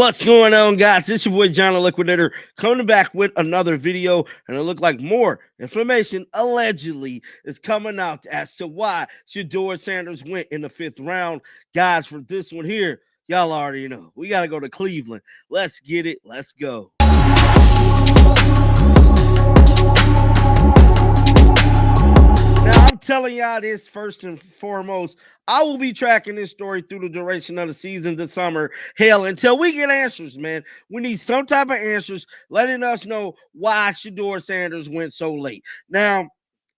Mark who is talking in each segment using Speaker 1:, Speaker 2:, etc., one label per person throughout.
Speaker 1: What's going on, guys? It's your boy John the Liquidator coming back with another video, and it looked like more information allegedly is coming out as to why Shedeur Sanders went in the fifth round. Guys, for this one here, y'all already know we got to go to Cleveland. Let's get it. Let's go. Now, I'm telling y'all this first and foremost. I will be tracking this story through the duration of the season this summer. Hell, until we get answers, man. We need some type of answers letting us know why Shedeur Sanders went so late. Now,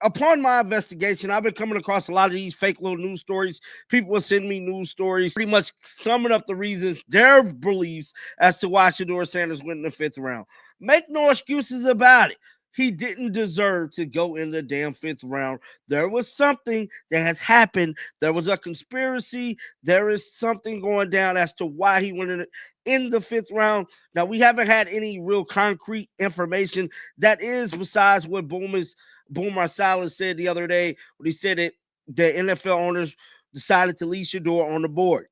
Speaker 1: upon my investigation, I've been coming across a lot of these fake little news stories. People will send me news stories, pretty much summing up the reasons, their beliefs as to why Shedeur Sanders went in the fifth round. Make no excuses about it. He didn't deserve to go in the damn fifth round. There was something that has happened. There was a conspiracy. There is something going down as to why he went in the fifth round. Now, we haven't had any real concrete information that is besides what Boomer Silas said the other day when he said that the NFL owners decided to leave Shedeur on the board.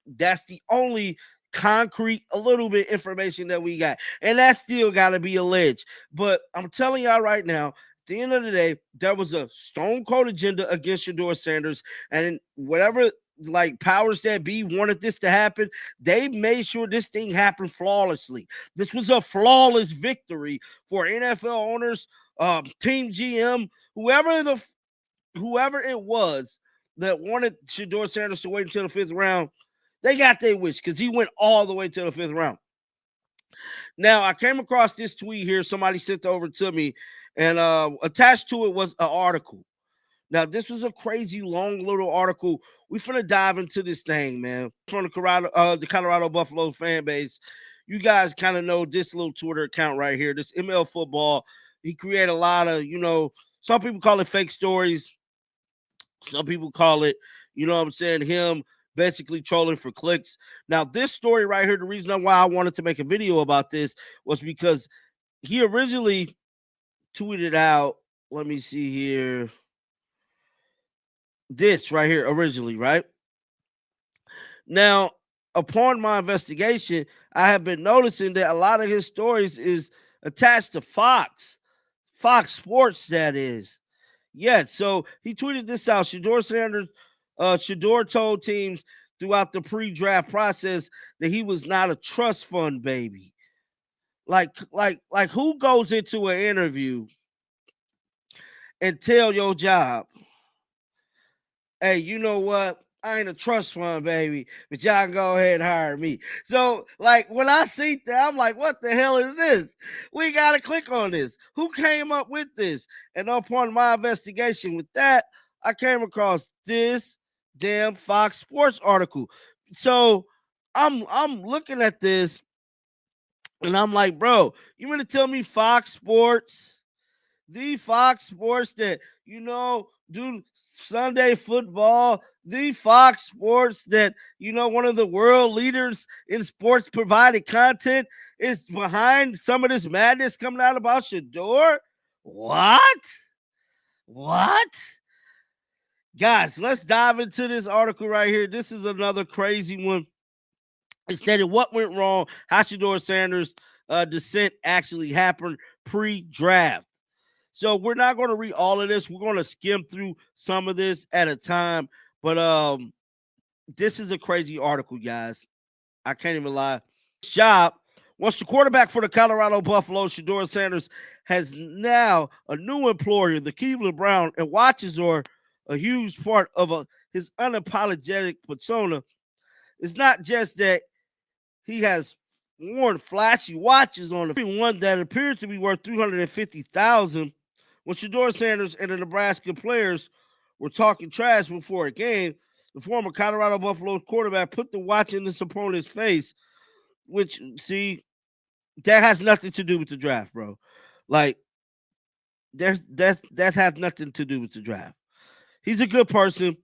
Speaker 1: That's the only concrete, a little bit information that we got, and that still got to be alleged. But I'm telling y'all right now, at the end of the day, there was a stone cold agenda against Shedeur Sanders, and whatever like powers that be wanted this to happen, they made sure this thing happened flawlessly. This was a flawless victory for NFL owners, team GM, whoever it was that wanted Shedeur Sanders to wait until the fifth round. They got their wish because he went all the way to the fifth round. Now, I came across this tweet here. Somebody sent over to me, and attached to it was an article. Now, this was a crazy, long little article. We finna dive into this thing, man. From the Colorado Buffalo fan base. You guys kind of know this little Twitter account right here, this ML Football. He created a lot of, some people call it fake stories. Some people call it, him basically trolling for clicks. Now, this story right here, the reason why I wanted to make a video about this was because he originally tweeted out, let me see here, this right here originally, right? Now, upon my investigation, I have been noticing that a lot of his stories is attached to Fox Sports, that is. Yeah, so he tweeted this out. Shedeur Sanders, Shedeur told teams throughout the pre-draft process that he was not a trust fund baby. Like who goes into an interview and tell your job, hey, you know what? I ain't a trust fund baby, but y'all can go ahead and hire me. So, like, when I see that, I'm like, what the hell is this? We got to click on this. Who came up with this? And upon my investigation with that, I came across this damn Fox Sports article. So I'm looking at this and I'm like, bro, you mean to tell me Fox Sports, the Fox Sports that, do Sunday football, the Fox Sports that, one of the world leaders in sports provided content is behind some of this madness coming out about Shedeur? What? Guys, let's dive into this article right here. This is another crazy one. It stated what went wrong, how Shedeur Sanders' descent actually happened pre-draft. So we're not going to read all of this. We're going to skim through some of this at a time. But this is a crazy article, guys. I can't even lie. Job, once the quarterback for the Colorado Buffalo, Shedeur Sanders, has now a new employer, the Cleveland Browns, and watches are a huge part of his unapologetic persona. It's not just that he has worn flashy watches on the one that appears to be worth $350,000. When Shedeur Sanders and the Nebraska players were talking trash before a game, the former Colorado Buffaloes quarterback put the watch in his opponent's face, which, see, that has nothing to do with the draft, bro. Like, that has nothing to do with the draft. He's a good person,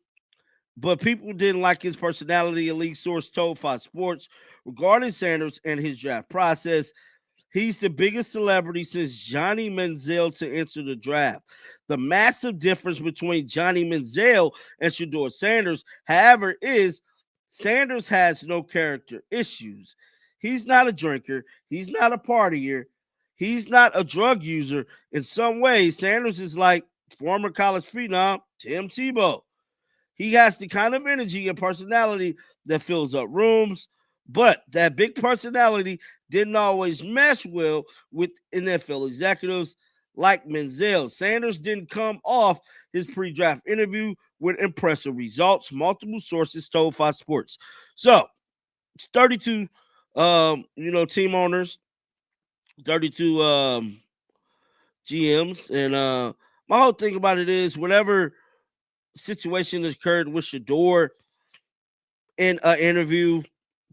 Speaker 1: but people didn't like his personality, a league source told Fox Sports. Regarding Sanders and his draft process, he's the biggest celebrity since Johnny Manziel to enter the draft. The massive difference between Johnny Manziel and Shedeur Sanders, however, is Sanders has no character issues. He's not a drinker. He's not a partier. He's not a drug user. In some ways, Sanders is like former college phenom Tim Tebow. He has the kind of energy and personality that fills up rooms, but that big personality didn't always mesh well with NFL executives like Menzel. Sanders didn't come off his pre-draft interview with impressive results, multiple sources told Fox Sports. So, it's 32 team owners, 32 GMs, and my whole thing about it is whatever situation has occurred with Shedeur in an interview,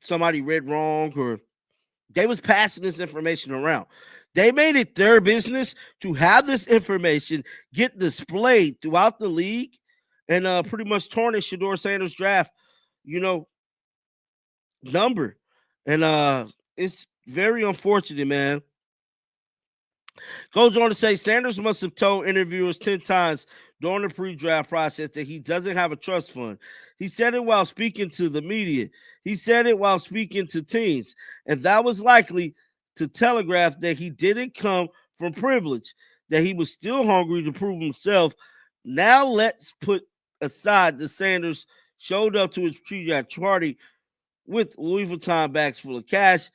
Speaker 1: somebody read wrong or they was passing this information around. They made it their business to have this information get displayed throughout the league and pretty much tarnish Shedeur Sanders' draft, number. And it's very unfortunate, man. Goes on to say Sanders must have told interviewers 10 times during the pre-draft process that he doesn't have a trust fund. He said it while speaking to the media. He said it while speaking to teams. And that was likely to telegraph that he didn't come from privilege, that he was still hungry to prove himself. Now let's put aside that Sanders showed up to his pre-draft party with Louis Vuitton bags full of cash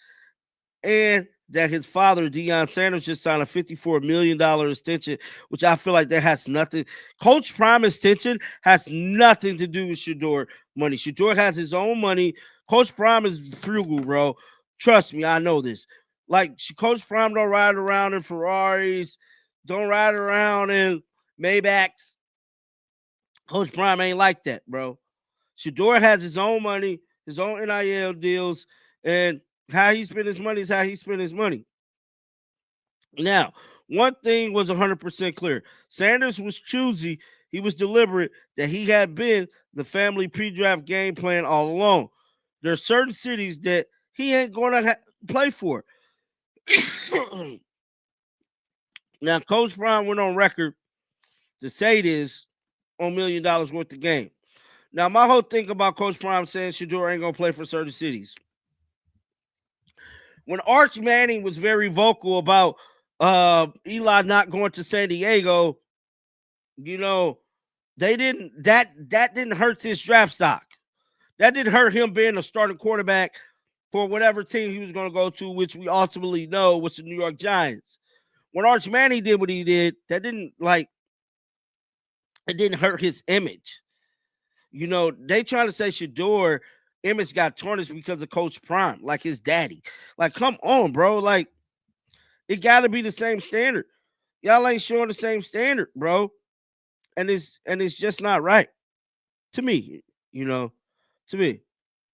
Speaker 1: and that his father, Deion Sanders, just signed a $54 million extension, which I feel like that has nothing. Coach Prime extension has nothing to do with Shedeur money. Shedeur has his own money. Coach Prime is frugal, bro. Trust me, I know this. Like, Coach Prime don't ride around in Ferraris, don't ride around in Maybachs. Coach Prime ain't like that, bro. Shedeur has his own money, his own NIL deals, and how he spent his money is how he spent his money. Now, one thing was 100% clear. Sanders was choosy. He was deliberate that he had been the family pre-draft game plan all along. There are certain cities that he ain't going to play for. Now, Coach Brown went on record to say this on $1 million worth of game. Now, my whole thing about Coach Prime saying Shedeur ain't going to play for certain cities. When Arch Manning was very vocal about Eli not going to San Diego, they didn't that didn't hurt his draft stock. That didn't hurt him being a starting quarterback for whatever team he was going to go to, which we ultimately know was the New York Giants. When Arch Manning did what he did, it didn't hurt his image. They trying to say Shedeur image got tarnished because of Coach Prime, like his daddy. Like, come on, bro. Like, it got to be the same standard. Y'all ain't showing the same standard, bro. And it's just not right to me. To me.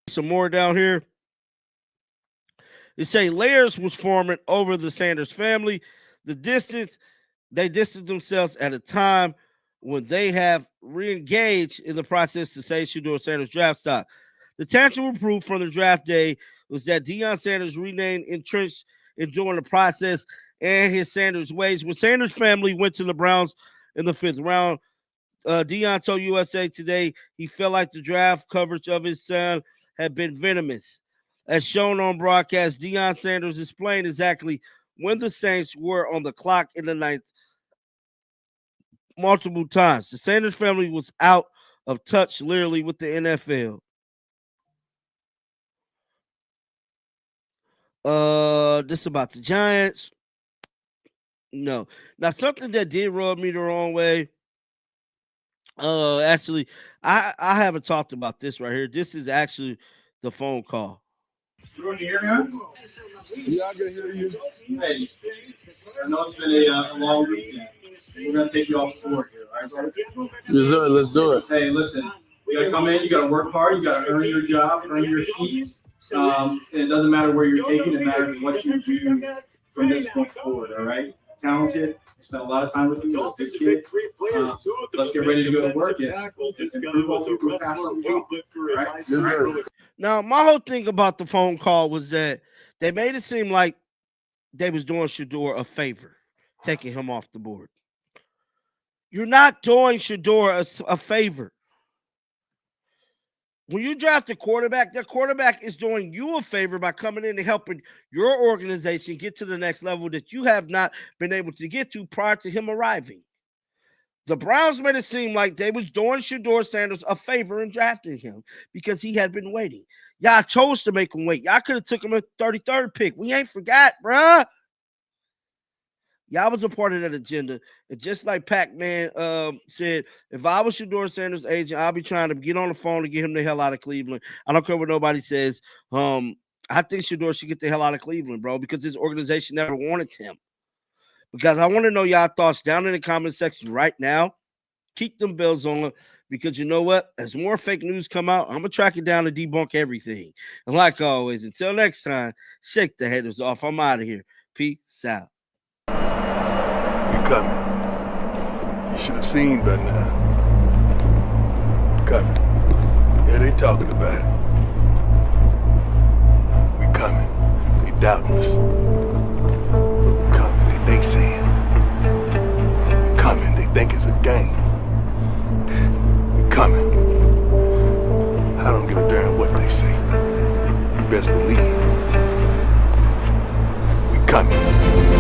Speaker 1: Some more down here. They say layers was forming over the Sanders family. They distanced themselves at a time when they have re-engaged in the process to say Shedeur Sanders draft stock. The tangible proof from the draft day was that Deion Sanders remained entrenched in doing the process and his Sanders ways. When Sanders' family went to the Browns in the 5th round, Deion told USA Today he felt like the draft coverage of his son had been venomous. As shown on broadcast, Deion Sanders explained exactly when the Saints were on the clock in the 9th multiple times. The Sanders family was out of touch literally with the NFL. This about the Giants. No. Now, something that did rub me the wrong way. Actually, I haven't talked about this right here. This is actually the phone call.
Speaker 2: Can you hear me?
Speaker 3: Yeah, I can hear you.
Speaker 2: Hey, I know it's been a long weekend. We're gonna take you off the floor here, all right, brother?
Speaker 3: Yes, sir. Let's do it.
Speaker 2: Hey, listen, you gotta come in. You gotta work hard. You gotta earn your job, earn your keep. It doesn't matter where you're taking. It matters what you do from this point forward. All right. Talented. Spent a lot of time with you. You're a good kid. Let's get ready to go to work. Yeah. Improve all people past the well. All right.
Speaker 3: Yes, sir.
Speaker 1: Now, my whole thing about the phone call was that they made it seem like they was doing Shedeur a favor, taking him off the board. You're not doing Shedeur a favor. when you draft a quarterback, that quarterback is doing you a favor by coming in and helping your organization get to the next level that you have not been able to get to prior to him arriving. The Browns made it seem like they was doing Shedeur Sanders a favor in drafting him because he had been waiting. Y'all chose to make him wait. Y'all could have took him at 33rd pick. We ain't forgot, bruh. Y'all was a part of that agenda. And just like Pac-Man said, if I was Shedeur Sanders' agent, I'll be trying to get on the phone to get him the hell out of Cleveland. I don't care what nobody says. I think Shedeur should get the hell out of Cleveland, bro, because his organization never wanted him. Because I want to know y'all thoughts down in the comment section right now. Keep them bells on, because you know what? As more fake news come out, I'm going to track it down and debunk everything. And like always, until next time, shake the haters off. I'm out of here. Peace out.
Speaker 4: You coming. You should have seen by now. Coming. Yeah, they talking about it. We coming. They doubting us. We coming. They saying. We coming. They think it's a game. We coming. I don't give a damn what they say. You best believe. We coming.